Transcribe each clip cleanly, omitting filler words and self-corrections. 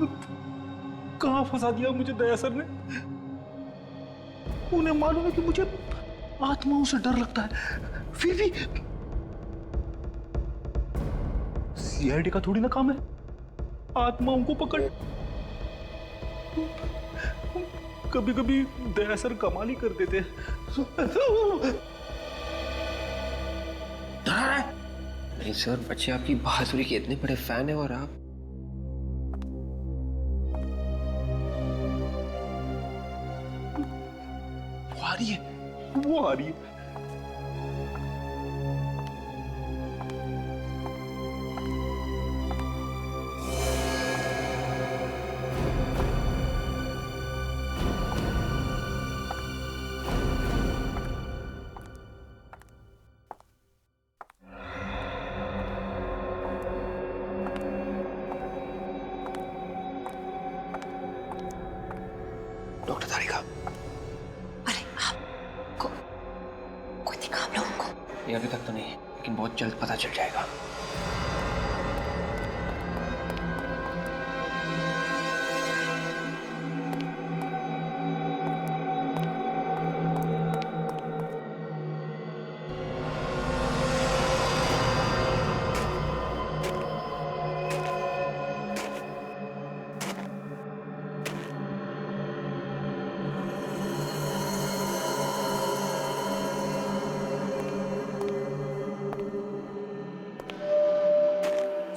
कहां फंसा दिया मुझे दया सर ने। उन्हें मालूम है कि मुझे आत्माओं से डर लगता है, फिर भी सीआईडी का थोड़ी ना काम है आत्माओं को पकड़। कभी कभी दया सर कमाल ही कर देते हैं। नहीं सर, बच्चे आपकी बहादुरी के इतने बड़े फैन है और आप वो आ रही है, वो आ रही है। डॉक्टर तारिका। अरे आपको कोई दिखा आप लोगों को? ये अभी तक तो नहीं, लेकिन बहुत जल्द पता चल जाएगा।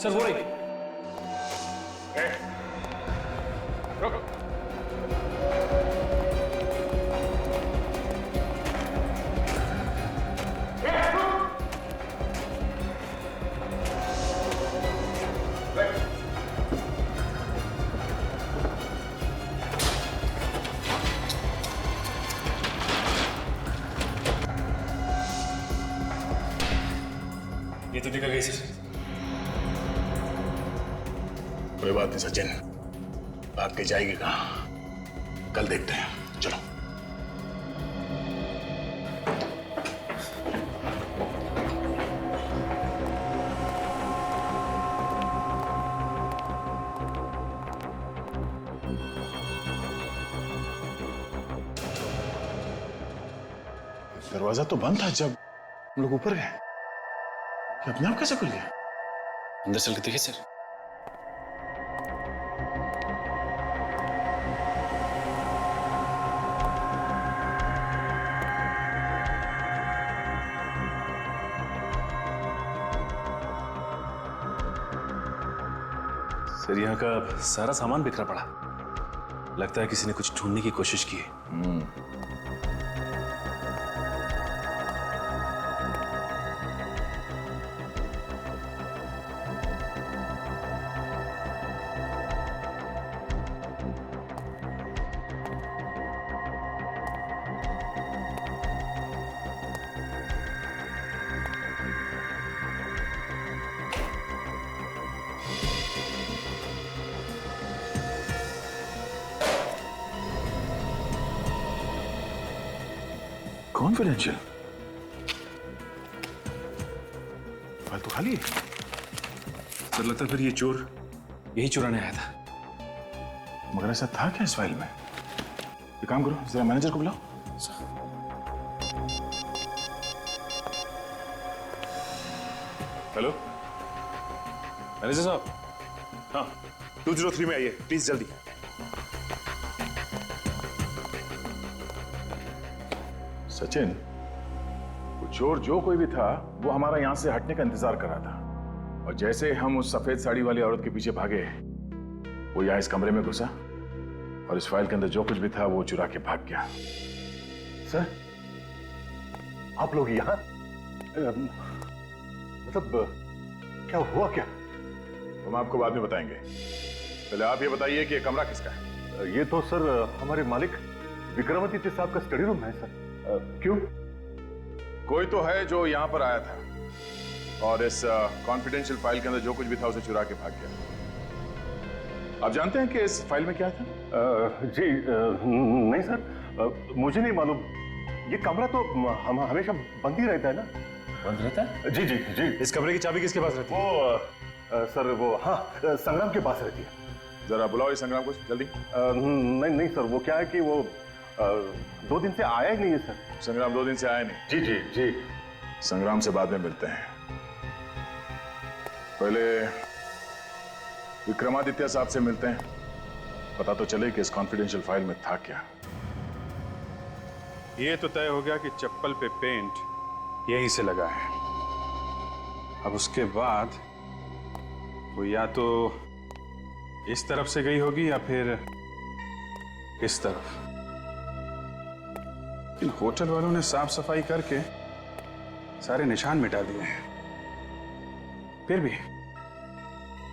सर वो रही। रुक। ये तो निकल गई सर। कोई बात नहीं सचिन, भाग के जाएगी कहाँ, कल देखते हैं। चलो। दरवाजा तो बंद था जब हम लोग ऊपर गए, ये अपने आप कैसे खुल गया? अंदर चल के देखिए सर। सर यहाँ का सारा सामान बिखरा पड़ा, लगता है किसी ने कुछ ढूंढने की कोशिश की है। कॉन्फिडेंशियल फाइल तो खाली है। सर लगता है फिर ये चोर यही चुराने आया था। मगर ऐसा था क्या इस फाइल में? एक काम करो, जरा मैनेजर को बुलाओ। हेलो मैनेजर साहब। हाँ 203 में आइए प्लीज, जल्दी। सचिन, वो चोर जो कोई भी था वो हमारा यहां से हटने का इंतजार कर रहा था, और जैसे हम उस सफेद साड़ी वाली औरत के पीछे भागे, वो यहाँ इस कमरे में घुसा और इस फाइल के अंदर जो कुछ भी था वो चुरा के भाग गया। सर, आप लोग यहाँ? मतलब क्या हुआ क्या? हम आपको बाद में बताएंगे, पहले आप ये बताइए कि ये कमरा किसका है? ये तो सर हमारे मालिक विक्रमादित्य साहब का स्टडी रूम है सर। क्यों? कोई तो है जो यहाँ पर आया था और इस कॉन्फिडेंशियल फाइल के अंदर जो कुछ भी था उसे चुरा के भाग गया। आप जानते हैं कि इस फाइल में क्या था? जी नहीं सर, मुझे नहीं मालूम। ये कमरा तो हम हमेशा बंद ही रहता है ना। बंद रहता है? जी जी जी। इस कमरे की चाबी किसके पास रहती है? वो सर वो, हाँ, संग्राम के पास रहती है। जरा बुलाओ इस संग्राम को जल्दी। नहीं नहीं सर, वो क्या है कि वो 2 दिन से आया ही नहीं है सर। संग्राम 2 दिन से आया नहीं? जी जी जी। संग्राम से बाद में मिलते हैं, पहले विक्रमादित्य साहब से मिलते हैं, पता तो चले कि इस कॉन्फिडेंशियल फाइल में था क्या। ये तो तय हो गया कि चप्पल पे पेंट यहीं से लगा है। अब उसके बाद वो या तो इस तरफ से गई होगी या फिर इस तरफ। इन होटल वालों ने साफ सफाई करके सारे निशान मिटा दिए हैं, फिर भी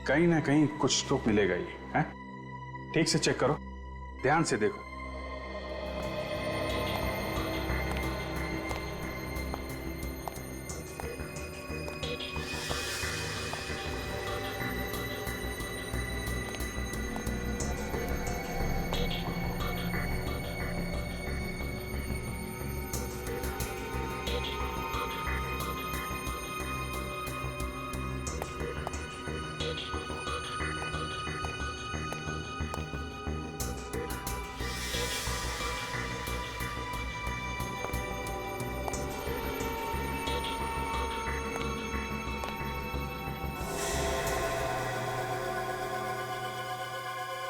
कहीं ना कहीं कुछ तो मिलेगा ही है। ठीक से चेक करो, ध्यान से देखो।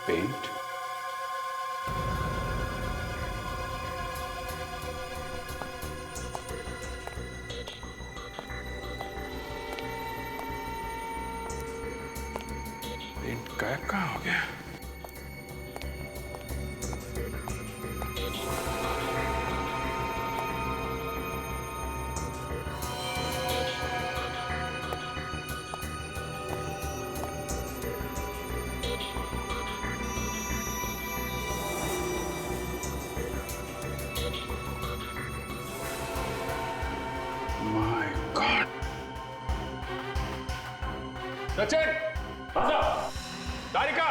पेंट, पेंट गायब कहाँ हो गया? My God! सचिन, तारिका,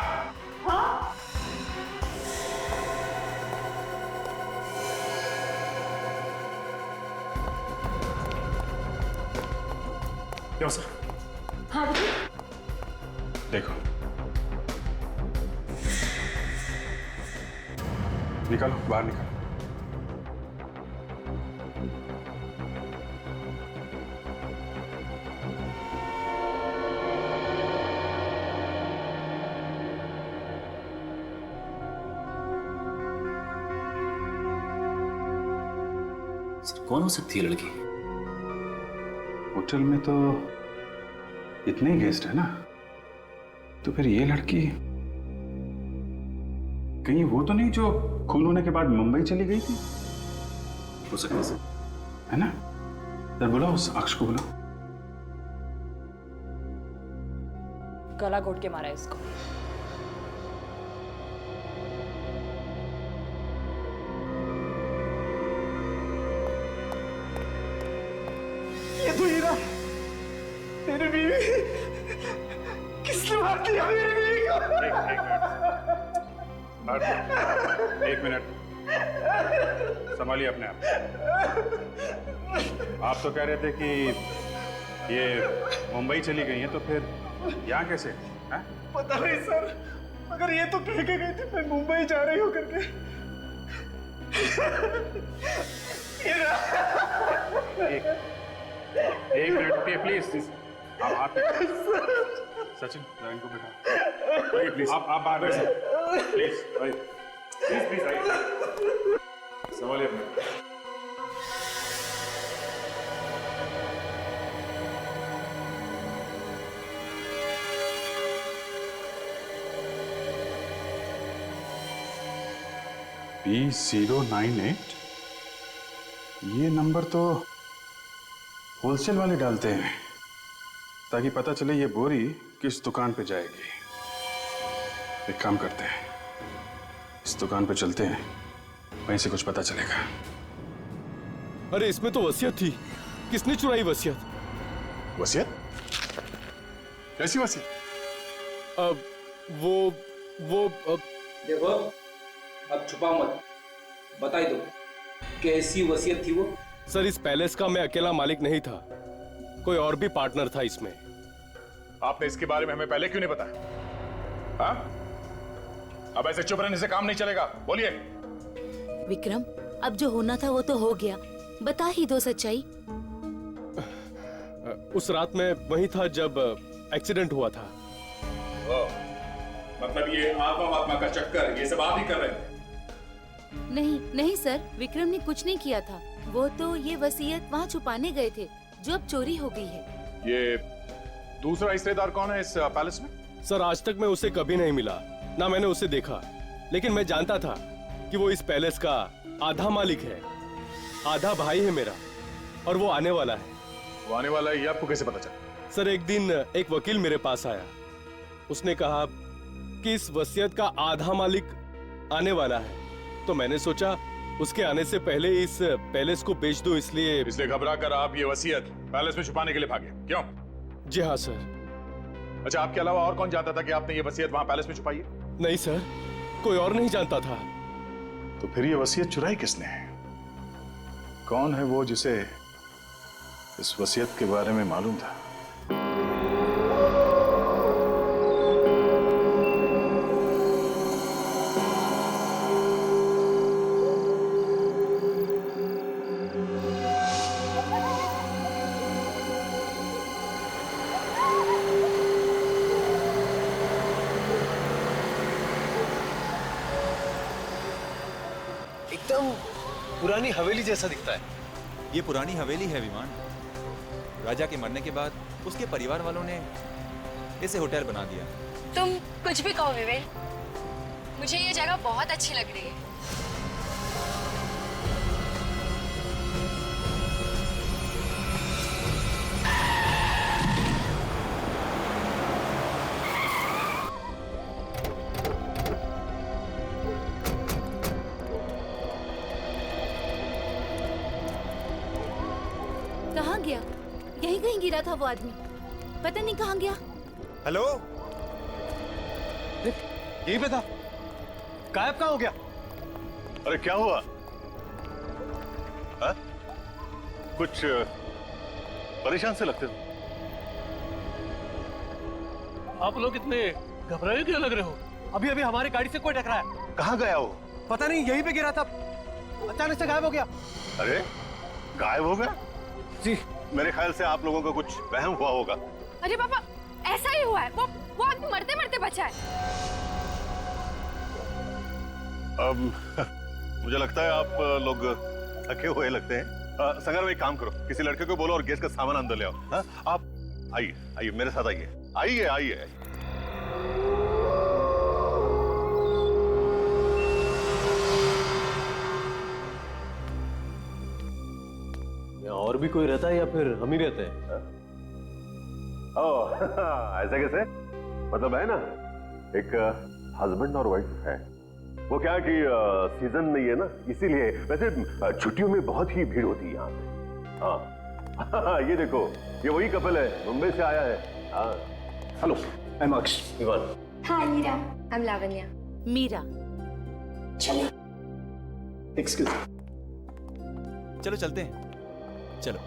क्यों सर? हाँ बेटी। देखो, निकालो, बाहर निकालो। सर कौन हो सकती है लड़की? होटल में तो इतने ही गेस्ट है ना, तो फिर ये लड़की कहीं वो तो नहीं जो खून होने के बाद मुंबई चली गई थी? हो सकता है सर। है ना? सर बुलाओ उस अक्ष को, बुलाओ। गला घोट के मारा है इसको। ये तो हीरा, तेरी बीवी, किसने मार दिया मेरी बीवी को? एक मिनट, संभालिए अपने आप। आप तो कह रहे थे कि ये मुंबई चली गई हैं, तो फिर यहाँ कैसे है? पता नहीं सर, मगर ये तो कह के गई थी मैं मुंबई जा रही हूँ करके। एक मिनट रुकिए प्लीज। आप हाथ सचिन, इनको बैठा। प्लीज आप बाहर बैठिए प्लीज। प्लीज प्लीज आइए, संभालिए अपने। P098, ये नंबर तो होलसेल वाले डालते हैं ताकि पता चले ये बोरी किस दुकान पे जाएगी। एक काम करते हैं, इस दुकान पे चलते हैं, वहीं से कुछ पता चलेगा। अरे इसमें तो वसीयत थी, किसने चुराई वसीयत? वसीयत? कैसी वसीयत? वो देखो अब छुपाओ मत, बता दो कैसी वसीयत थी वो। सर इस पैलेस का मैं अकेला मालिक नहीं था, कोई और भी पार्टनर था इसमें। आपने इसके बारे में हमें पहले क्यों नहीं बताया? हाँ? अब ऐसे चुप रहने से काम नहीं चलेगा, बोलिए। विक्रम, अब जो होना था वो तो हो गया, बता ही दो सच्चाई। उस रात मैं वहीं था जब एक्सीडेंट हुआ था। मतलब ये आत्मा का चक्कर, ये सब आप ही कर रहे थे? नहीं नहीं सर, विक्रम ने कुछ नहीं किया था। वो तो ये वसीयत वहाँ छुपाने गए थे जो अब चोरी हो गई है। ये दूसरा हिस्सेदार कौन है इस पैलेस में? सर, आज तक मैं उसे कभी नहीं मिला, ना मैंने उसे देखा, लेकिन मैं जानता था कि वो इस पैलेस का आधा मालिक है, आधा भाई है मेरा, और वो आने वाला है। वो आने वाला है, ये आपको कैसे पता चला? सर, एक दिन एक वकील मेरे पास आया। उसने कहा कि इस वसीयत का आधा मालिक आने वाला है, तो मैंने सोचा उसके आने से पहले इस पैलेस को बेच दूं, इसलिए घबरा कर आप ये वसीयत पैलेस में छुपाने के लिए भागे, क्यों? जी हाँ सर। अच्छा, आपके अलावा और कौन जानता था कि आपने ये वसीयत वहां पैलेस में छुपाई है? नहीं सर, कोई और नहीं जानता था। तो फिर ये वसीयत चुराई किसने? कौन है वो जिसे इस वसीयत के बारे में मालूम था? एकदम पुरानी हवेली जैसा दिखता है। ये पुरानी हवेली है विमान। राजा के मरने के बाद उसके परिवार वालों ने इसे होटल बना दिया। तुम कुछ भी कहो विवेक, मुझे ये जगह बहुत अच्छी लग रही है। कहाँ गया? यहीं कहीं गिरा था वो आदमी, पता नहीं कहाँ गया। हेलो, यहीं पे था, गायब कहाँ हो गया? अरे क्या हुआ? हा? कुछ परेशान से लगते हो। आप लोग इतने घबराए क्यों लग रहे हो? अभी अभी हमारी गाड़ी से कोई टकराया। कहाँ गया वो? पता नहीं, यहीं पे गिरा था, अचानक से गायब हो गया। अरे गायब हो गया? जी, मेरे ख्याल से आप लोगों का कुछ वहम हुआ होगा। अरे पापा, ऐसा ही हुआ है। वो आदमी मरते मरते बचा है। मुझे लगता है आप लोग थके हुए लगते हैं। संगर में एक काम करो, किसी लड़के को बोलो और गैस का सामान अंदर ले आओ। हाँ? आप आइए आइए, मेरे साथ आइए आइए आइए आइए। और भी कोई रहता है या फिर हम ही रहते हैं? ओह, ऐसा कैसे? मतलब है ना, एक हस्बैंड और वाइफ है। वो क्या कि सीजन नहीं है ना, इसीलिए। वैसे छुट्टियों में बहुत ही भीड़ होती है यहाँ पे। हाँ ये देखो, ये वही कपल है, मुंबई से आया है। हाँ, hello, I am Aksh. Ivan. Hi Meera, I am Lavanya. Meera. चलो। एक्सक्यूज। चलो चलते हैं, चलो।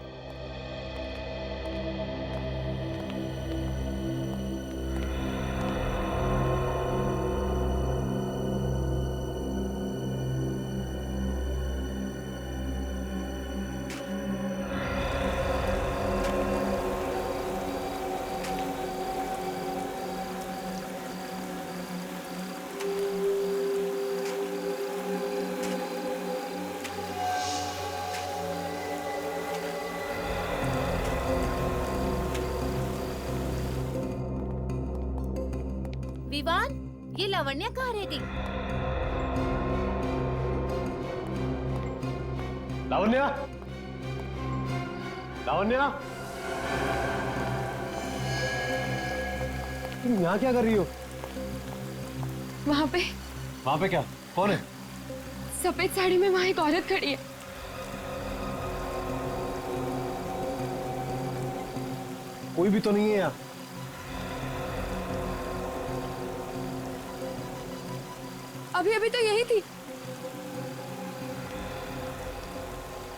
विवान, ये लावण्या कहाँ रह गई? लावण्या, लावण्या, तुम यहाँ क्या कर रही हो? वहाँ पे क्या? कौन है? सफेद साड़ी में वहाँ एक औरत खड़ी है। कोई भी तो नहीं है यहाँ। अभी अभी तो यही थी।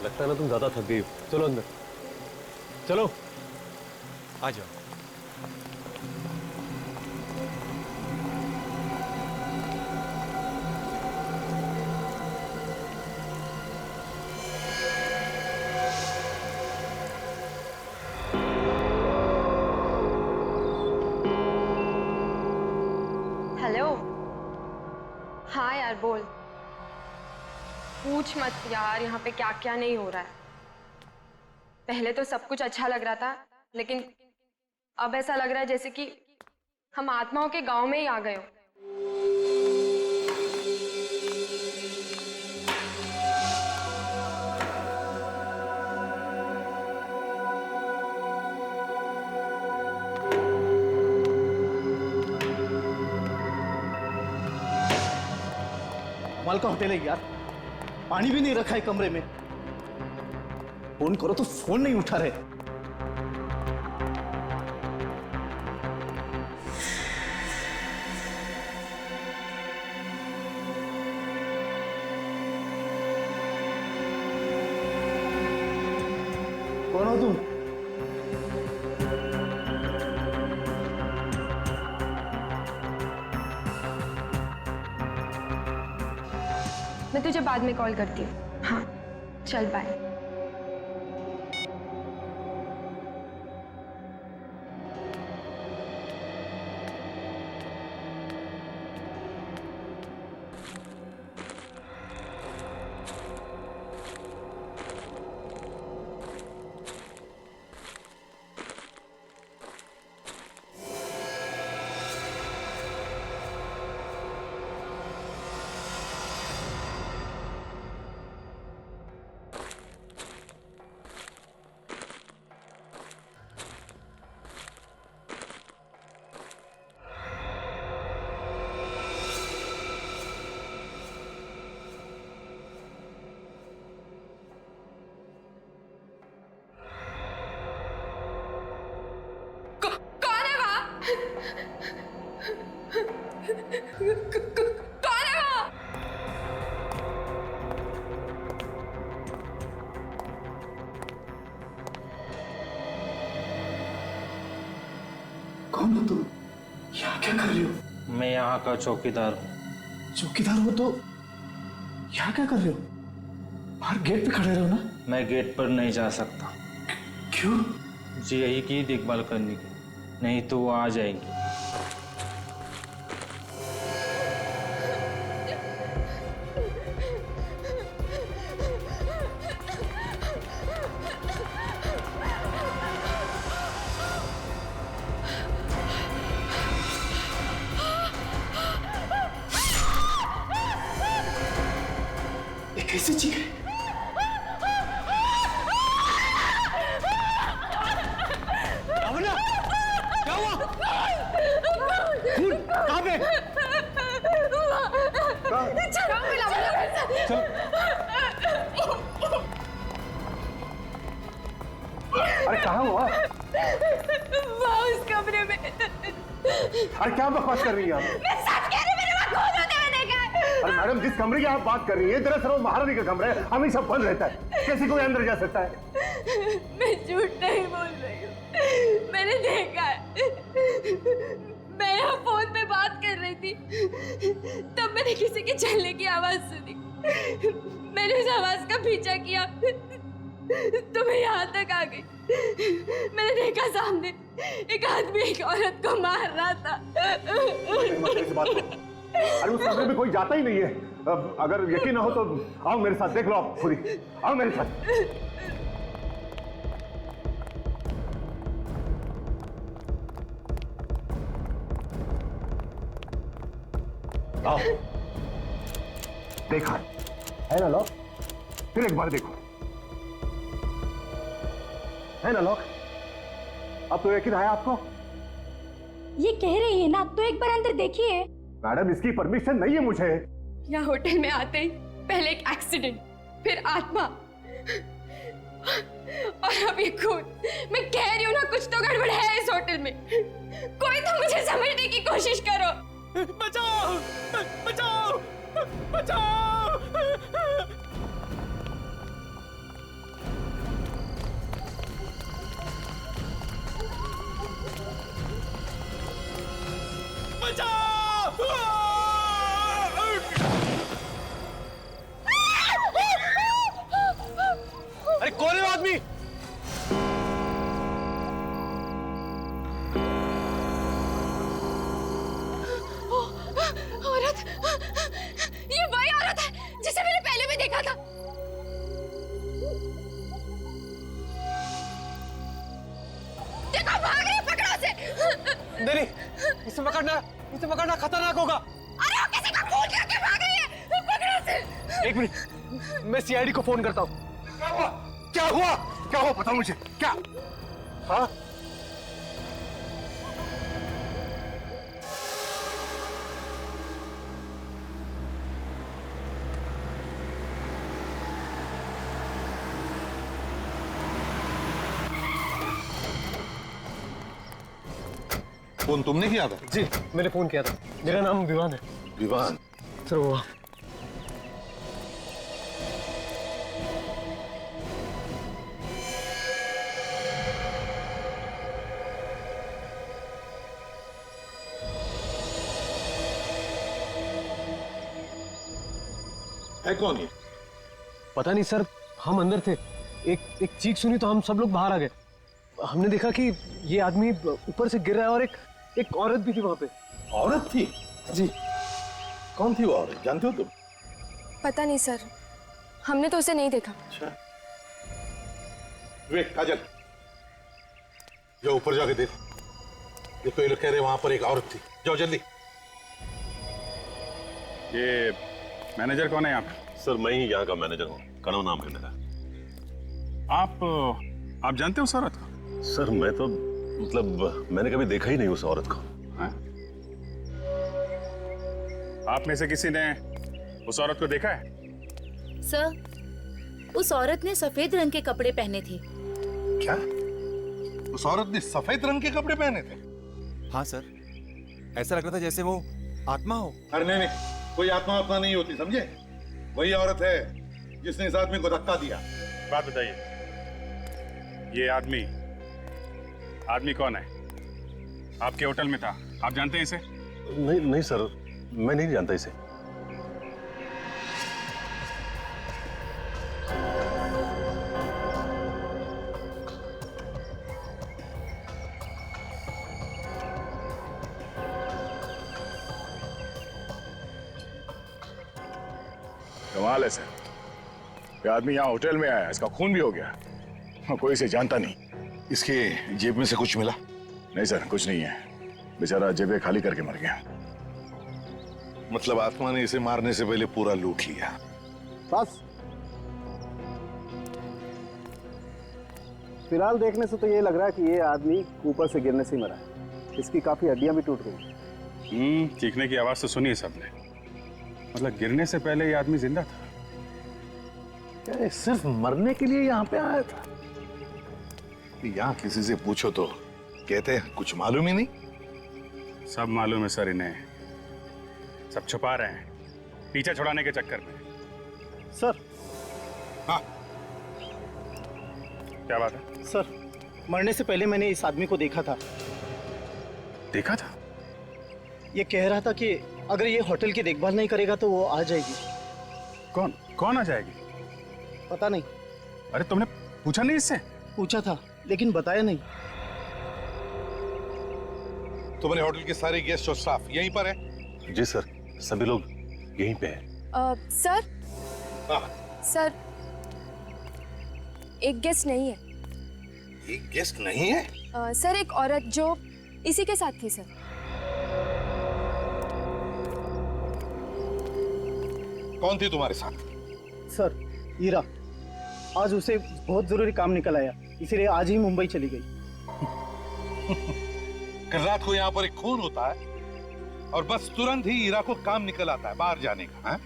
लगता है ना तुम ज्यादा थक गई हो। चलो अंदर, चलो। आ जाओ। हाँ यार बोल। पूछ मत यार, यहाँ पे क्या क्या नहीं हो रहा है। पहले तो सब कुछ अच्छा लग रहा था, लेकिन अब ऐसा लग रहा है जैसे कि हम आत्माओं के गांव में ही आ गए हो। कमाल का होटल है यार, पानी भी नहीं रखा है कमरे में। फोन करो तो फोन नहीं उठा रहे। कौन हो तुम? मैं तुझे बाद में कॉल करती हूँ। हाँ चल बाय। कौन हो तुम? यहाँ क्या कर रहे हो? मैं यहाँ का चौकीदार हूँ। चौकीदार हो तो यहाँ क्या कर रहे हो? बाहर गेट पे खड़े रहो ना। मैं गेट पर नहीं जा सकता। क्यों? मुझे यही की देखभाल करनी की, नहीं तो वो आ जाएगी। कैसे चीखे? अवना, क्या हुआ? कहाँ पे? अरे कहाँ हुआ? उस कमरे में। अरे क्या बकवास कर रही है आप? मैं सच कह रही हूँ, मेरे वहाँ खून होते हुए देखा है। अरे मैडम, जिस कमरे की आप बात कर रही है दरअसल वो महारानी का कमरा है, हमेशा बंद रहता है, कैसे कोई अंदर जा सकता है? मैं झूठ नहीं बोल रही हूँ, मैंने देखा है। मैं यहाँ फोन पे बात कर रही थी, तब मैंने किसी के चलने की आवाज सुनी। मैंने उस आवाज का पीछा किया तो मैं यहाँ तक आ गई। मैंने देखा सामने एक आदमी एक औरत को मार रहा था। अरे उस कमरे में कोई जाता ही नहीं है। अब अगर यकीन ना हो तो आओ मेरे साथ, देख लो आप खुद ही। आओ मेरे साथ। आओ। देखा है ना लॉक? फिर एक बार देखो, है ना लॉक? अब तो यकीन आया आपको? ये कह रही है ना, तो एक बार अंदर देखिए। मैडम, इसकी परमिशन नहीं है मुझे। यहाँ होटल में आते ही पहले एक एक्सीडेंट, फिर आत्मा और अब ये खून। मैं कह रही हूँ ना, कुछ तो गड़बड़ है इस होटल में। कोई तो मुझे समझने की कोशिश करो। बचाओ! बचाओ! बचाओ! अरे कौन है आदमी? औरत नहीं, इसे पकड़ना खतरनाक होगा। अरे वो किसी का खून करके भाग रही है, पकड़ो उसे। एक मिनट, मैं सीआईडी को फोन करता हूँ। क्या हुआ बताओ मुझे, क्या? हाँ, फोन तुमने किया था? जी, मैंने फोन किया था। मेरा नाम विवान है। विवान? सर वो है कौन ये? पता नहीं सर, हम अंदर थे, एक चीख सुनी तो हम सब लोग बाहर आ गए। हमने देखा कि ये आदमी ऊपर से गिर रहा है और एक औरत भी थी वहां पे। औरत थी? जी। कौन थी वो औरत, जानते हो तुम? पता नहीं सर, हमने तो उसे नहीं देखा। अच्छा, वे काजल, जाओ ऊपर जाके देखो ये लोग कह रहे वहां पर एक औरत थी। जाओ जल्दी। ये मैनेजर कौन है यहाँ पे? सर मैं ही यहाँ का मैनेजर हूँ, कनव नाम है मेरा। आप जानते हो उस औरत को? सर मैं तो मतलब मैंने कभी देखा ही नहीं उस औरत को। हाँ? आप में से किसी ने उस औरत को देखा है? सर, उस औरत ने सफेद रंग के कपड़े पहने थे। क्या? उस औरत ने सफेद रंग के कपड़े पहने थे? हाँ सर, ऐसा लग रहा था जैसे वो आत्मा हो। अरे नहीं, कोई आत्मा नहीं होती, समझे? वही औरत है जिसने इस आदमी को धक्का दिया। बात बताइए, ये आदमी कौन है? आपके होटल में था, आप जानते हैं इसे? नहीं सर, मैं नहीं जानता इसे। कमाल है सर, ये आदमी यहाँ होटल में आया, इसका खून भी हो गया, कोई इसे जानता नहीं। इसके जेब में से कुछ मिला? नहीं सर, कुछ नहीं है, बेचारा जेबें खाली करके मर गया। मतलब आत्मा ने इसे मारने से पहले पूरा लूट लिया। बस फिलहाल देखने से तो ये लग रहा है कि ये आदमी ऊपर से गिरने से ही मरा है। इसकी काफी हड्डियां भी टूट गई। चीखने की आवाज तो सुनी है सबने, मतलब गिरने से पहले ये आदमी जिंदा था। क्या सिर्फ मरने के लिए यहाँ पे आया था? यहाँ किसी से पूछो तो कहते हैं कुछ मालूम ही नहीं। सब मालूम है सर इन्हें, सब छुपा रहे हैं पीछे छुड़ाने के चक्कर में। सर। हाँ, क्या बात है? सर, मरने से पहले मैंने इस आदमी को देखा था। देखा था? ये कह रहा था कि अगर ये होटल की देखभाल नहीं करेगा तो वो आ जाएगी। कौन आ जाएगी? पता नहीं। अरे तुमने पूछा नहीं इससे? पूछा था लेकिन बताया नहीं। तुम्हारे होटल के सारे गेस्ट और स्टाफ यहीं पर है? जी सर, सभी लोग यहीं पे हैं। सर। सर, एक गेस्ट नहीं है। एक गेस्ट नहीं है? सर, एक औरत जो इसी के साथ थी सर। कौन थी तुम्हारे साथ? सर, ईरा। आज उसे बहुत जरूरी काम निकल आया, इसीलिए आज ही मुंबई चली गई। कल रात को यहाँ पर एक खून होता है और बस तुरंत ही ईरा को काम निकल आता है बाहर जाने का। है?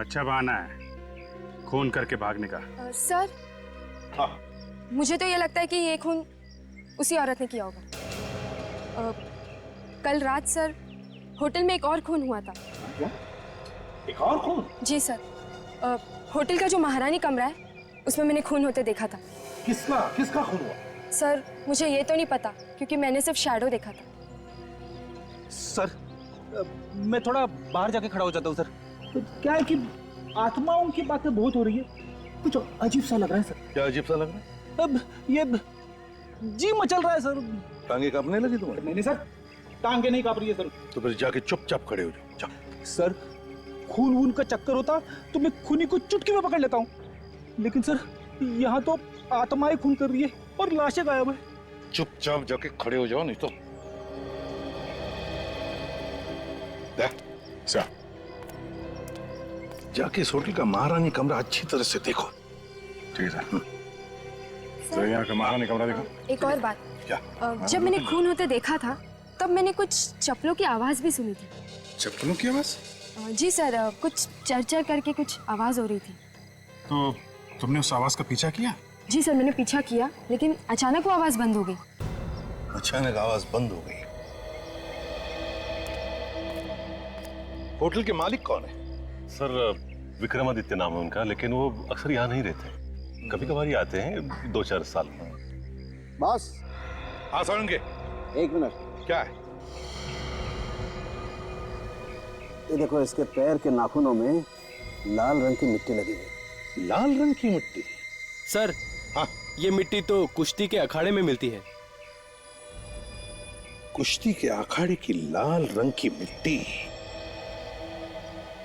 अच्छा बहाना है खून करके भागने का। सर। हाँ। मुझे तो ये लगता है कि ये खून उसी औरत ने किया होगा। कल रात सर होटल में एक और खून हुआ था। क्या? एक और खून? जी सर, होटल का जो महारानी कमरा है उसमें मैंने खून होते देखा था। किसका खून हुआ? सर, मुझे ये तो नहीं पता क्योंकि मैंने सिर्फ शैडो देखा था। सर, मैं थोड़ा बाहर जाके खड़ा हो जाता हूँ सर। तो क्या है कि आत्माओं की बातें बहुत हो रही है, कुछ अजीब सा लग रहा है सर। क्या अजीब सा लग रहा है? अब ये जी मचल रहा है सर। टांगे कांपने लगी तुम्हारी? नहीं सर, टांगे नहीं कांप रही है सर। तो फिर जाके चुपचाप खड़े हो जाओ। सर, खून वून का चक्कर होता तो मैं खूनी को चुटकी में पकड़ लेता हूँ, लेकिन सर यहाँ तो आत्माएं खून कर रही है और लाशें गायब है। चुपचाप जाके खड़े हो जाओ, नहीं तो सर जाके इस होटल का महारानी कमरा अच्छी तरह से देखो। ठीक है सर, यहाँ का महारानी कमरा देखो। एक और बात, क्या? जब मैंने खून होते देखा था तब मैंने कुछ चप्पलों की आवाज भी सुनी थी। चप्पलों की आवाज? जी सर, कुछ चरचर करके कुछ आवाज हो रही थी। तो तुमने उस आवाज का पीछा किया? जी सर, मैंने पीछा किया लेकिन अचानक वो आवाज बंद हो गई। अचानक आवाज बंद हो गई। होटल के मालिक कौन है? सर विक्रमादित्य नाम है उनका, लेकिन वो अक्सर यहाँ नहीं रहते, कभी कभार ही आते हैं 2-4 साल में। बॉस। हाँ सोलंके, एक मिनट। क्या है? ये देखो, इसके पैर के नाखूनों में लाल रंग की मिट्टी लगी हुई। लाल रंग की मिट्टी? सर हाँ, ये मिट्टी तो कुश्ती के अखाड़े में मिलती है। कुश्ती के अखाड़े की लाल रंग की मिट्टी?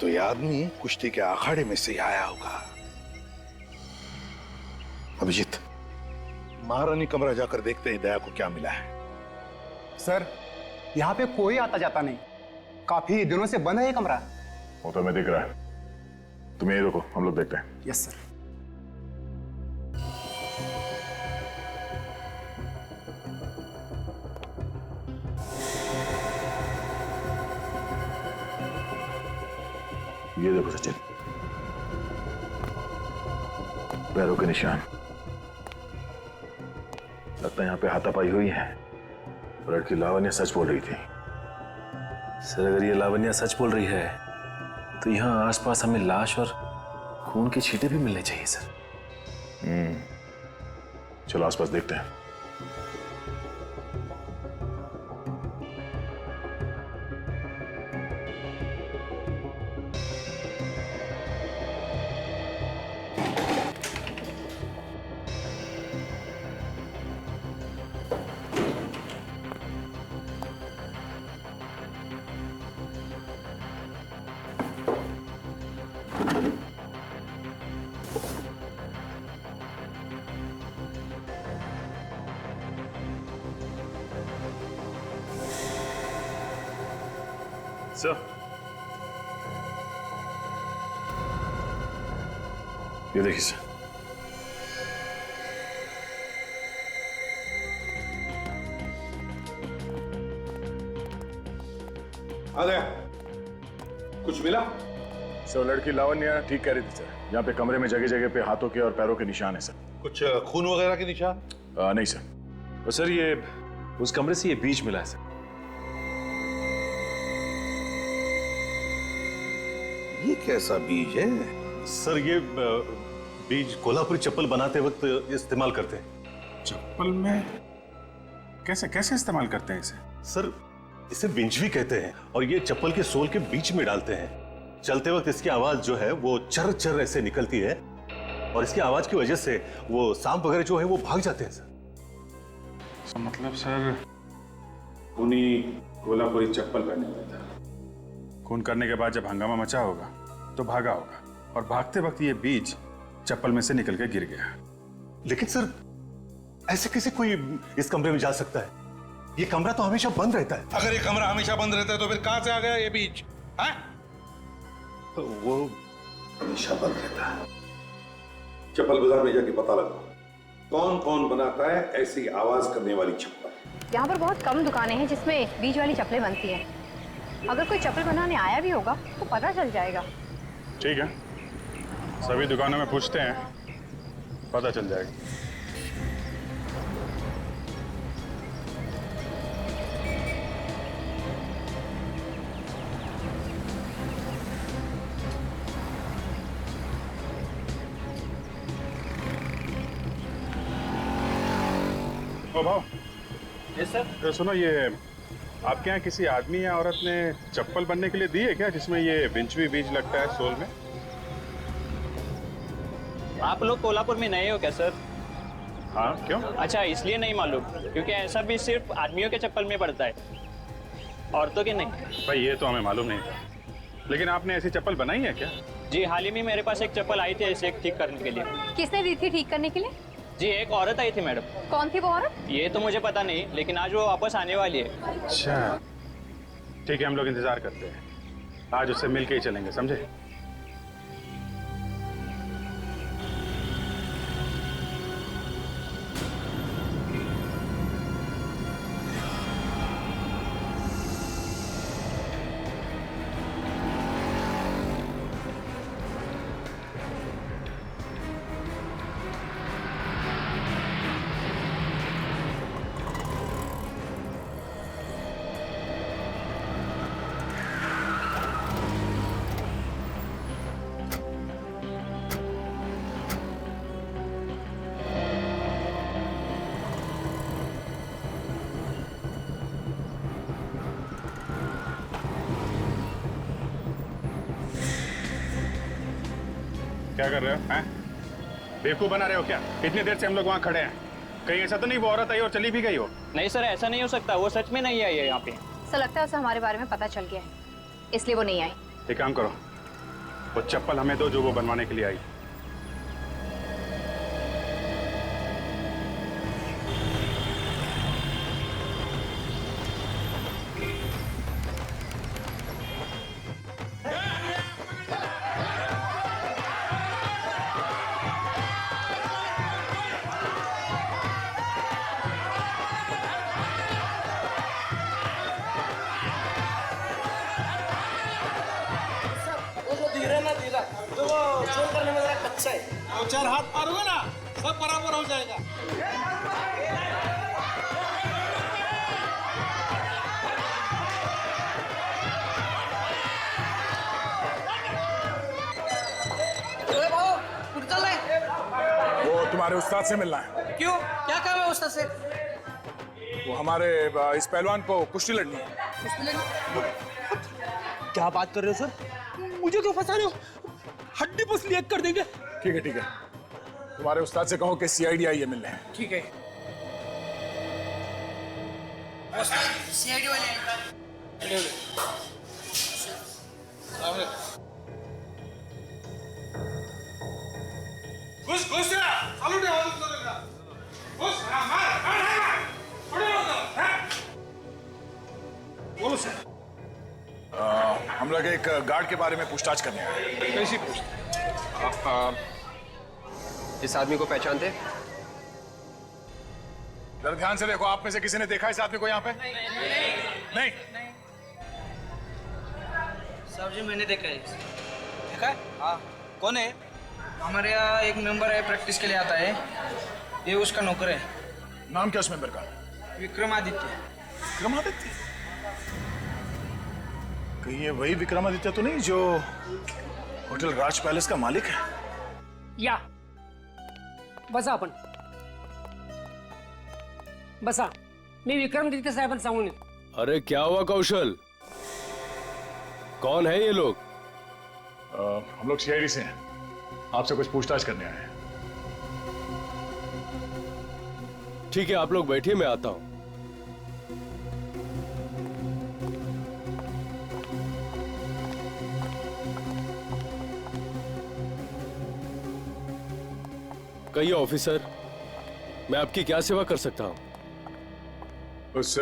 तो ये आदमी कुश्ती के अखाड़े में से आया होगा। अभिजीत, महारानी कमरा जाकर देखते हैं दया को क्या मिला है। सर यहाँ पे कोई आता जाता नहीं, काफी दिनों से बंद है ये कमरा। वो तो हमें दिख रहा है, तुम यही रुको, हम लोग देखते हैं। Yes sir. ये देखो सचिन, पैरों के निशान। लगता है यहाँ पे हाथापाई हुई है। लड़की लावण्या सच बोल रही थी। सर अगर ये लावण्या सच बोल रही है तो यहाँ आसपास हमें लाश और खून के छींटे भी मिलने चाहिए सर। चलो आसपास देखते हैं। सर, ये देखिए सर। अरे कुछ मिला? सर लड़की लावण्या ठीक कह रही थी सर, यहाँ पे कमरे में जगह जगह पे हाथों के और पैरों के निशान है सर। कुछ खून वगैरह के निशान? नहीं सर। और सर ये उस कमरे से ये बीज मिला है सर। ये कैसा बीज है? सर ये बीज कोल्हापुरी चप्पल बनाते वक्त इस्तेमाल करते हैं। चप्पल में? कैसे कैसे इस्तेमाल करते हैं इसे? सर इसे विंचवी कहते हैं और ये चप्पल के सोल के बीच में डालते हैं। चलते वक्त इसकी आवाज जो है वो चर चर ऐसे निकलती है और इसकी आवाज की वजह से वो सांप वगैरह जो है वो भाग जाते हैं सर। मतलब सर खूनी कोल्हापुरी चप्पल पहने हुआ था। खून करने के बाद जब हंगामा मचा होगा तो भागा होगा और भागते वक्त ये बीज चप्पल में से निकल के गिर गया। लेकिन सर ऐसे कैसे कोई इस कमरे में जा सकता है? ये कमरा तो हमेशा बंद रहता है। अगर ये कमरा हमेशा बंद रहता है तो फिर कहां से आ गया ये बीज? हैं? तो वो हमेशा बंद रहता है। चप्पल बाजार में जाके पता लगाओ कौन कौन बनाता है ऐसी आवाज करने वाली चप्पल। यहाँ पर बहुत कम दुकानें हैं जिसमें बीज वाली चप्पलें बनती हैं। अगर कोई चप्पल बनाने आया भी होगा तो पता चल जाएगा। ठीक है, सभी दुकानों में पूछते हैं, पता चल जाएगा। ओ भाव। Yes sir. तो सुनो, ये आपके यहाँ किसी आदमी या औरत ने चप्पल बनने के लिए दी है क्या जिसमें ये विंचवी बीज लगता है सोल में? आप लोग कोल्हापुर में नए हो क्या सर? हाँ, क्यों? अच्छा इसलिए नहीं मालूम, क्योंकि ऐसा भी सिर्फ आदमियों के चप्पल में पड़ता है, औरतों के नहीं। भाई ये तो हमें मालूम नहीं था, लेकिन आपने ऐसी चप्पल बनाई है क्या? जी हाल ही में मेरे पास एक चप्पल आई थी ऐसे ठीक करने के लिए। किसने दी थी ठीक करने के लिए? जी एक औरत आई थी मैडम। कौन थी वो औरत? ये तो मुझे पता नहीं, लेकिन आज वो वापस आने वाली है। अच्छा ठीक है, हम लोग इंतजार करते हैं। आज उससे मिल के ही चलेंगे, समझे? क्या कर रहे हो? हैं? बेवकूफ बना रहे हो क्या? इतनी देर से हम लोग वहाँ खड़े हैं। कहीं ऐसा तो नहीं वो औरत आई और चली भी गई हो? नहीं सर, ऐसा नहीं हो सकता, वो सच में नहीं आई है यहाँ पे। ऐसा लगता है उसे हमारे बारे में पता चल गया है, इसलिए वो नहीं आई। एक काम करो, वो चप्पल हमें दो जो वो बनवाने के लिए आई। तो वो चोर करने में जरा कच्चा है। दो चार हाथ मारोगे ना, सब बराबर हो जाएगा। वो तुम्हारे उस्ताद से मिलना है। क्यों? क्या काम है उस्ताद से? वो हमारे इस पहलवान को कुश्ती लड़नी है। क्या बात कर रहे हो सर? मुझे क्यों फंसा रहे हो? हड्डी पसली एक कर देंगे। ठीक है ठीक है, तुम्हारे उस्ताद से कहो कि सीआईडी आई है मिलने। ठीक है। सीआईडी वाले घुस घुस चालू दे घुस मार बोलो सर। हम लोग एक गार्ड के बारे में पूछताछ करने आए हैं। कैसी पूछताछ? आप इस आदमी को पहचानते? जरा ध्यान से देखो, आप में से किसी ने देखा इस आदमी को यहाँ पे? नहीं। साहब जी मैंने देखा है। देखा है? हाँ। कौन है? हमारे यहाँ एक मेंबर है, प्रैक्टिस के लिए आता है, ये उसका नौकर है। नाम क्या उस मेंबर का? विक्रमादित्य। विक्रमादित्य? कहीं ये वही विक्रमादित्य तो नहीं जो होटल राज पैलेस का मालिक है? या बसा आपण बसा, मी विक्रमादित्य साहेबांना सांगून येतो। अरे क्या हुआ कौशल, कौन है ये लोग? हम लोग सीआईडी से हैं, आपसे कुछ पूछताछ करने आए हैं। ठीक है, आप लोग बैठिए, मैं आता हूं। कहिए ऑफिसर, मैं आपकी क्या सेवा कर सकता हूं? उस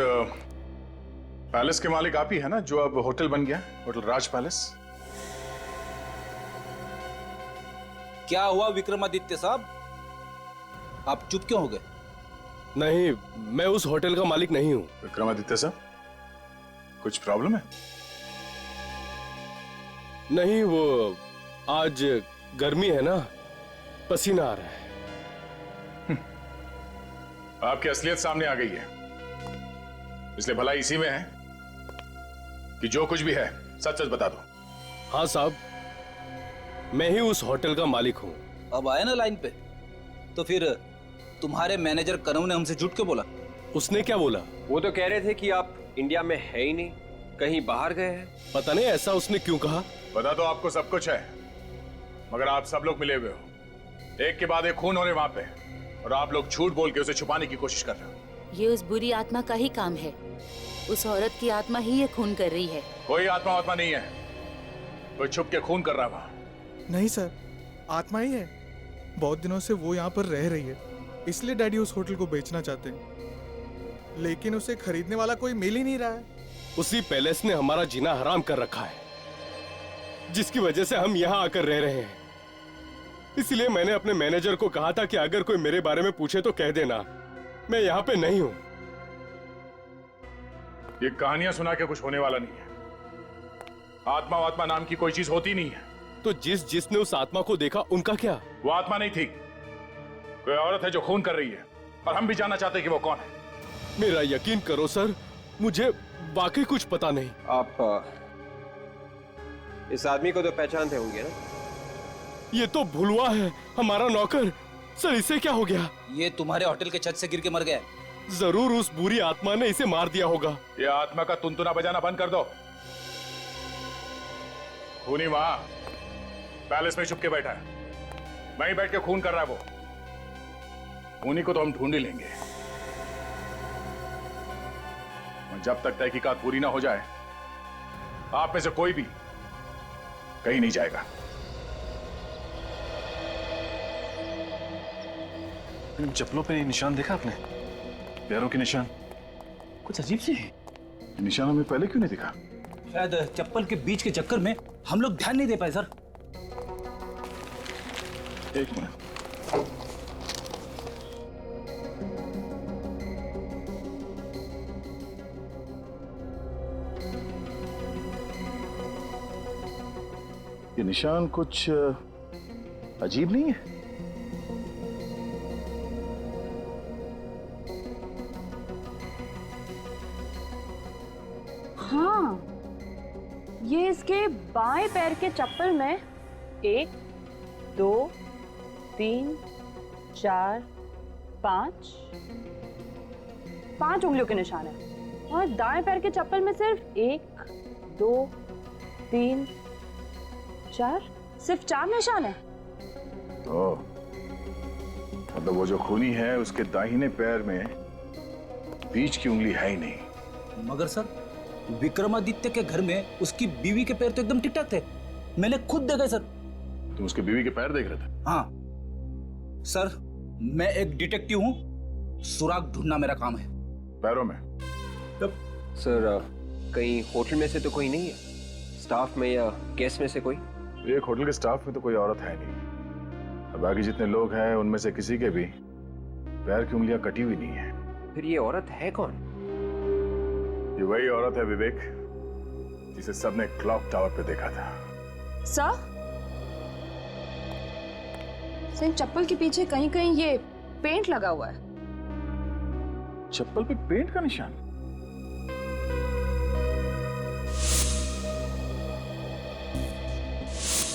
पैलेस के मालिक आप ही है ना, जो अब होटल बन गया, होटल राज पैलेस? क्या हुआ विक्रमादित्य साहब, आप चुप क्यों हो गए? नहीं, मैं उस होटल का मालिक नहीं हूं। विक्रमादित्य साहब, कुछ प्रॉब्लम है? नहीं, वो आज गर्मी है ना, पसीना आ रहा है। आपकी असलियत सामने आ गई है, इसलिए भलाई इसी में है कि जो कुछ भी है सच सच बता दो। हाँ साहब, मैं ही उस होटल का मालिक हूँ। अब आए ना लाइन पे, तो फिर तुम्हारे मैनेजर कनऊ ने हमसे झूठ क्यों बोला? उसने क्या बोला? वो तो कह रहे थे कि आप इंडिया में है ही नहीं, कहीं बाहर गए हैं। पता नहीं ऐसा उसने क्यों कहा। बता दो, आपको सब कुछ है, मगर आप सब लोग मिले हुए हो, एक के बाद एक खून हो रहे वहां पे, और आप लोग झूठ बोल के उसे छुपाने की कोशिश कर रहे हो। ये उस बुरी आत्मा का ही काम है, उस औरत की आत्मा ही ये खून कर रही है। कोई आत्मा नहीं है, कोई छुप के खून कर रहा वहां। नहीं सर, आत्मा ही है। बहुत दिनों से वो यहाँ पर रह रही है, इसलिए डैडी उस होटल को बेचना चाहते हैं, लेकिन उसे खरीदने वाला कोई मिल ही नहीं रहा है। उसी पैलेस ने हमारा जीना हराम कर रखा है। जिसकी वजह से हम यहाँ आकर रह रहे हैं। इसलिए मैंने अपने मैनेजर को कहा था कि अगर कोई मेरे बारे में पूछे तो कह देना मैं यहाँ पे नहीं हूँ। ये कहानियां सुना के कुछ होने वाला नहीं है। आत्मा नाम की कोई चीज होती नहीं है। तो जिसने उस आत्मा को देखा उनका क्या? वो आत्मा नहीं थी, कोई औरत है जो खून कर रही है, और हम भी जानना चाहते हैं कि वो कौन है। मेरा यकीन करो सर, मुझे वाकई कुछ पता नहीं। आप इस आदमी को तो पहचानते होंगे ना? ये तो भुलवा है, हमारा नौकर। सर इसे क्या हो गया? ये तुम्हारे होटल के छत से गिर के मर गया। जरूर उस बुरी आत्मा ने इसे मार दिया होगा। ये आत्मा का तुनतुना बजाना बंद कर दो। खूनी वहां पैलेस में छुप के बैठा है, वहीं बैठ के खून कर रहा है वो। खूनी को तो हम ढूंढ ही लेंगे, और जब तक तहकीकात पूरी ना हो जाए आप में से कोई भी कहीं नहीं जाएगा। इन चप्पलों पे निशान देखा आपने? पैरों के निशान कुछ अजीब से है। निशान हमें पहले क्यों नहीं दिखा? शायद चप्पल के बीच के चक्कर में हम लोग ध्यान नहीं दे पाए सर। एक मिनट, ये निशान कुछ अजीब नहीं है? हाँ, ये इसके बाएं पैर के चप्पल में 1, 2, 3, 4, 5 उंगलियों के निशान है, और दाएं पैर के चप्पल में सिर्फ 1, 2, 3, 4, सिर्फ 4 निशान है। तो मतलब वो जो खूनी है उसके दाहिने पैर में बीच की उंगली है ही नहीं। मगर सर विक्रमादित्य के घर में उसकी बीवी के पैर तो एकदम ठीक ठाक थे, मैंने खुद देखा सर। तुम उसके बीवी के पैर देख रहे थे? हाँ सर, मैं एक डिटेक्टिव हूँ, सुराग ढूंढना मेरा काम है। पैरों में? सर कहीं होटल में से तो कोई नहीं है? स्टाफ में या गेस्ट में से कोई? एक होटल के स्टाफ में तो कोई औरत है नहीं, और बाकी जितने लोग हैं उनमें से किसी के भी पैर की उंगलियां कटी हुई नहीं है। फिर ये औरत है कौन? ये वही औरत है विवेक, जिसे सबने क्लॉक टावर पे देखा था। सर इन चप्पल के पीछे कहीं कहीं ये पेंट लगा हुआ है। चप्पल पे पेंट का निशान?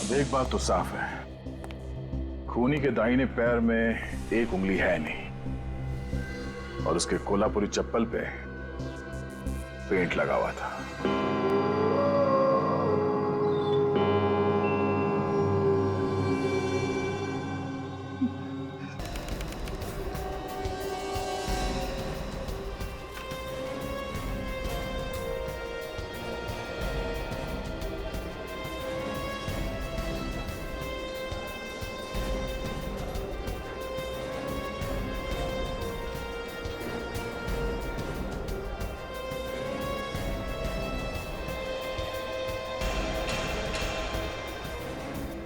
अब एक बात तो साफ है, खूनी के दाहिने पैर में एक उंगली है नहीं, और उसके कोल्हापुरी चप्पल पे पेंट लगा हुआ था।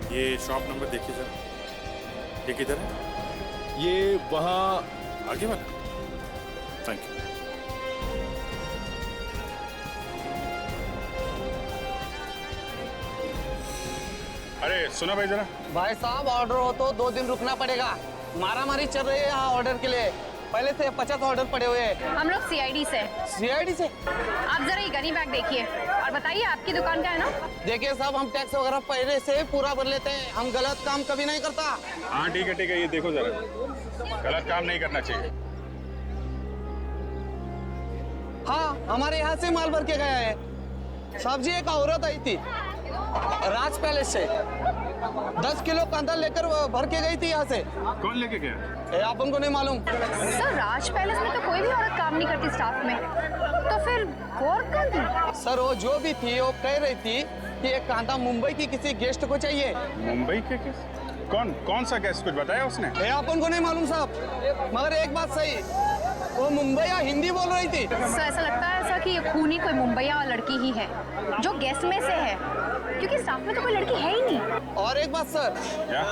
ये शॉप नंबर देखिए जरा, ये किधर है? ये वहाँ आगे वाला। Thank you. अरे सुना भाई जरा। भाई साहब ऑर्डर हो तो 2 दिन रुकना पड़ेगा, मारामारी चल रही है यहाँ ऑर्डर के लिए। पहले से 50 ऑर्डर पड़े हुए हैं। हम लोग सीआईडी से। सीआईडी से? आप जरा ये गनी बैग देखिए और बताइए आपकी दुकान का है ना? देखिए साहब, हम टैक्स वगैरह पहले से पूरा भर लेते हैं, हम गलत काम कभी नहीं करता। हाँ ठीक है, ये देखो जरा, गलत काम नहीं करना चाहिए। हाँ, हमारे यहाँ से माल भर के गया है। साहब जी, एक औरत आई थी राज पैलेस से, 10 किलो कांदा लेकर भर के गई थी यहाँ से। कौन लेके गया? आप उनको नहीं मालूम? सर राज पैलेस में तो कोई भी औरत काम नहीं करती स्टाफ में, तो फिर वो औरत कौन थी? सर वो जो भी थी वो कह रही थी कि एक कांदा मुंबई की किसी गेस्ट को चाहिए। मुंबई के किस? कौन सा गेस्ट, कुछ बताया उसने? आप उनको नहीं मालूम साहब, मगर एक बात सही, वो मुंबई या हिंदी बोल रही थी। सर ऐसा लगता है ऐसा कि ये खूनी कोई मुंबईया लड़की ही है जो गेस्ट में से है। क्योंकि स्टाफ में तो कोई लड़की है ही नहीं। और एक बात सर, क्या?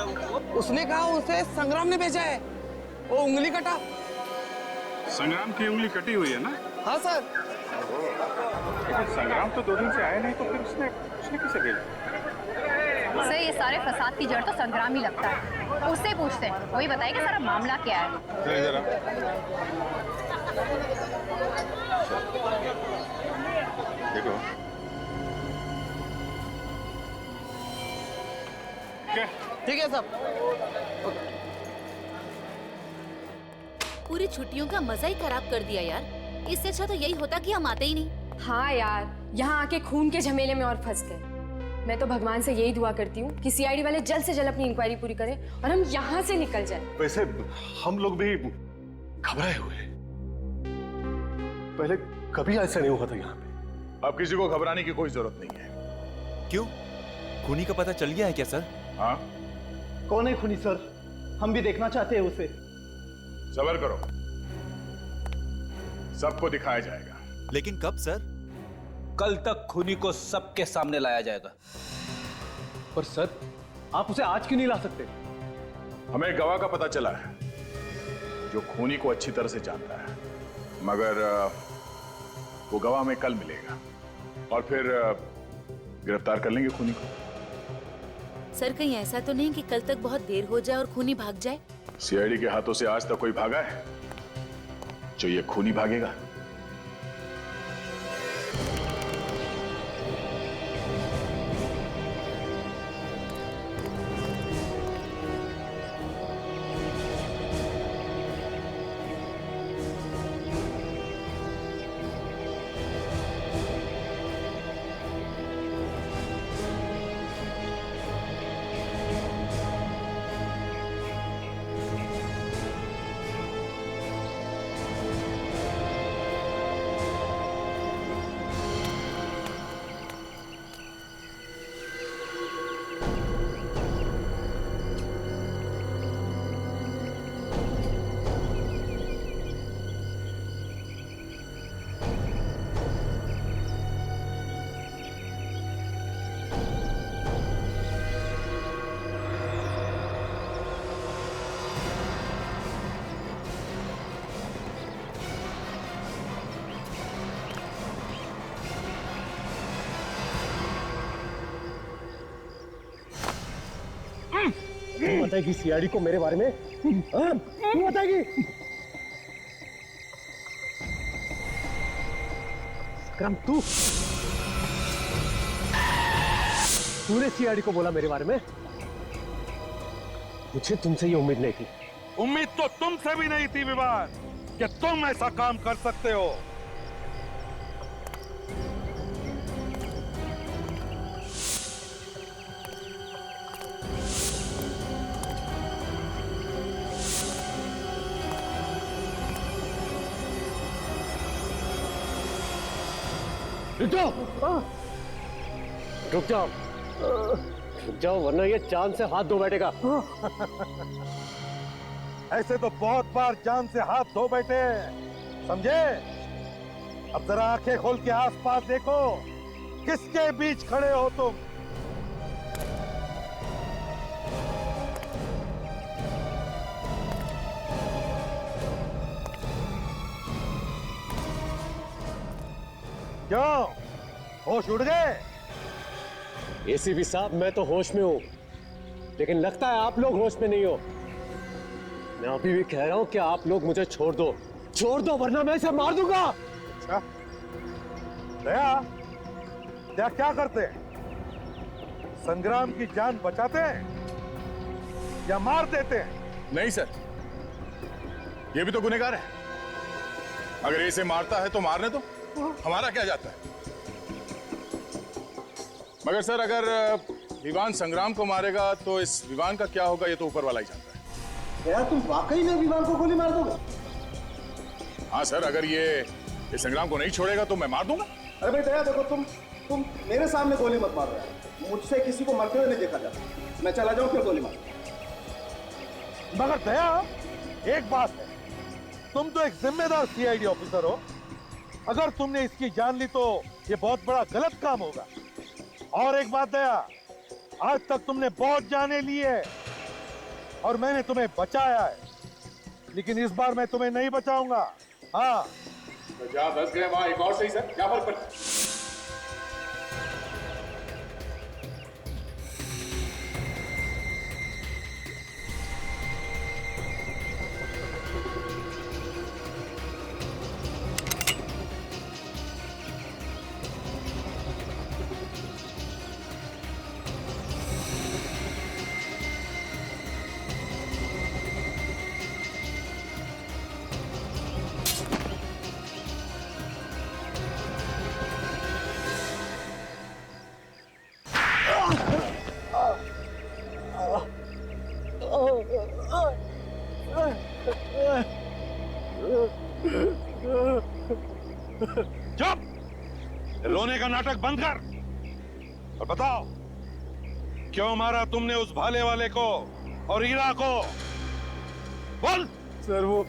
उसने कहा उसे संग्राम ने भेजा है, वो उंगली कटा। संग्राम की उंगली कटी हुई है ना? हाँ सर। लेकिन संग्राम तो 2 दिन से आया नहीं, तो फिर उसने किसे भेजा? सर, ये सारे फसाद की जड़ तो संग्राम ही लगता है। उससे पूछते हैं, वही बताएगा सारा मामला क्या है। ले जरा। देखो क्या? ठीक है सब। पूरी छुट्टियों का मजा ही खराब कर दिया यार। इससे अच्छा तो यही होता कि हम आते ही नहीं। हाँ यार, यहाँ आके खून के झमेले में और फंस गए। मैं तो भगवान से यही दुआ करती हूँ कि सीआईडी वाले जल्द से जल्द अपनी इंक्वायरी पूरी करें और हम यहाँ से निकल जाएं। वैसे हम लोग भी घबराए हुए हैं। पहले कभी ऐसा नहीं हुआ था यहाँ पे। अब किसी को घबराने की कोई जरूरत नहीं है। क्यों? खूनी का पता चल गया है क्या सर? हाँ। कौन है खूनी सर? हम भी देखना चाहते हैं उसे। सब्र करो, सबको दिखाया जाएगा। लेकिन कब सर? कल तक खूनी को सबके सामने लाया जाएगा। पर सर, आप उसे आज क्यों नहीं ला सकते? हमें एक गवाह का पता चला है जो खूनी को अच्छी तरह से जानता है, मगर वो गवाह हमें कल मिलेगा और फिर गिरफ्तार कर लेंगे खूनी को। सर, कहीं ऐसा तो नहीं कि कल तक बहुत देर हो जाए और खूनी भाग जाए? सीआईडी के हाथों से आज तक कोई भागा है जो ये खूनी भागेगा? बताएगी सीआईडी को मेरे बारे में? हाँ? क्यों बताएगी? संग्राम, तूने सीआईडी को बोला मेरे बारे में? मुझे तुमसे ये उम्मीद नहीं थी। उम्मीद तो तुमसे भी नहीं थी विवान कि तुम ऐसा काम कर सकते हो। रुक जाओ, रुक जाओ, रुक जाओ, वरना ये चांद से हाथ धो बैठेगा। ऐसे तो बहुत बार जान से हाथ धो बैठे, समझे? अब जरा आंखें खोल के आसपास देखो, किसके बीच खड़े हो तुम? क्यों, होश उड़ गए? एसीपी साहब, मैं तो होश में हूं, लेकिन लगता है आप लोग होश में नहीं हो। मैं अभी भी कह रहा हूं कि आप लोग मुझे छोड़ दो, वरना मैं इसे मार दूंगा। अच्छा, दया क्या करते हैं? संग्राम की जान बचाते हैं या मार देते हैं? नहीं सर, ये भी तो गुनहगार है। अगर इसे मारता है तो मारने दो, हमारा क्या जाता है? मगर सर, अगर विवान संग्राम को मारेगा तो इस विवान का क्या होगा, ये तो ऊपर वाला ही जानता है। यार, तुम वाकई में विवान को गोली मार दोगे? हाँ सर, अगर ये संग्राम को नहीं छोड़ेगा तो मैं मार दूंगा। अरे भाई दया, देखो, तुम मेरे सामने गोली मत मार रहे हो। मुझसे किसी को मरते हुए नहीं देखा जाता। मैं चला जाऊं फिर गोली मार। मगर दया, एक बात है, तुम तो एक जिम्मेदार सीआईडी ऑफिसर हो। अगर तुमने इसकी जान ली तो ये बहुत बड़ा गलत काम होगा। और एक बात दया, आज तक तुमने बहुत जाने लिए और मैंने तुम्हें बचाया है, लेकिन इस बार मैं तुम्हें नहीं बचाऊंगा। हाँ तो जहाँ 10 गए वहां एक और सही सर, क्या फर्क पड़ता? चुप! रोने का नाटक बंद कर और बताओ, क्यों मारा तुमने उस भाले वाले को और हीरा को? बोल। सर वो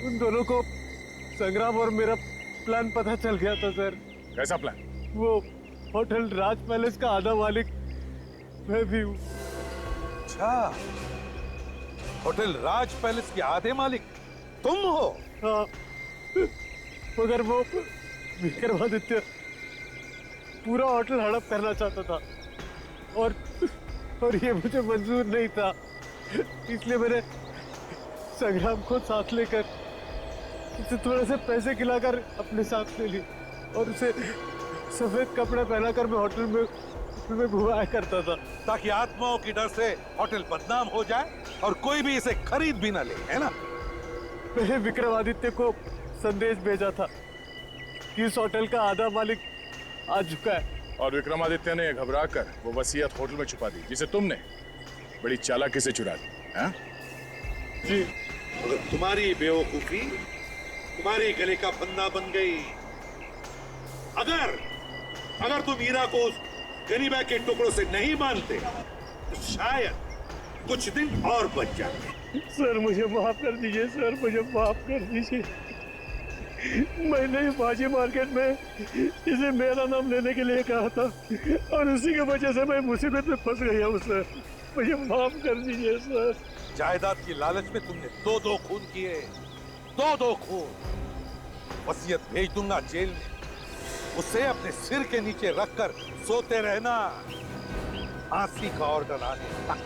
उन दोनों को संग्राम और मेरा प्लान पता चल गया था सर। कैसा प्लान? वो होटल राज पैलेस का आधा मालिक मैं भी हूँ। अच्छा, होटल राज पैलेस के आधे मालिक तुम हो? हाँ, मगर वो विक्रमादित्य पूरा होटल हड़प करना चाहता था और ये मुझे मंजूर नहीं था, इसलिए मैंने संग्राम को साथ लेकर उसे थोड़े से पैसे खिलाकर अपने साथ ले ली और उसे सफेद कपड़े पहनाकर मैं होटल में घुमाया करता था, ताकि आत्माओं की डर से होटल बदनाम हो जाए और कोई भी इसे खरीद भी ना ले, है ना? मैंने विक्रमादित्य को संदेश भेजा था कि इस होटल का आधा मालिक आ चुका है, और विक्रमादित्य ने घबराकर वो वसीयत होटल में छुपा दी, जिसे तुमने बड़ी चालाकी से चुरा दी। हाँ? जी। अगर तुम्हारी बेवकूफी तुम्हारे गले का फंदा बन गई, अगर तुम हीरा को उस गरीबा के टुकड़ों से नहीं मानते तो शायद कुछ दिन और बच जाते। सर मुझे माफ कर दीजिए, सर मुझे माफ कर दीजिए। मैंने बाजी मार्केट में इसे मेरा नाम लेने के लिए कहा था और उसी की वजह से मैं मुसीबत में फंस गया हूँ सर, मुझे माफ कर दीजिए सर। जायदाद की लालच में तुमने दो खून किए, दो खून। वसीयत भेज दूंगा जेल में, उसे अपने सिर के नीचे रखकर सोते रहना, फांसी का ऑर्डर आने तक।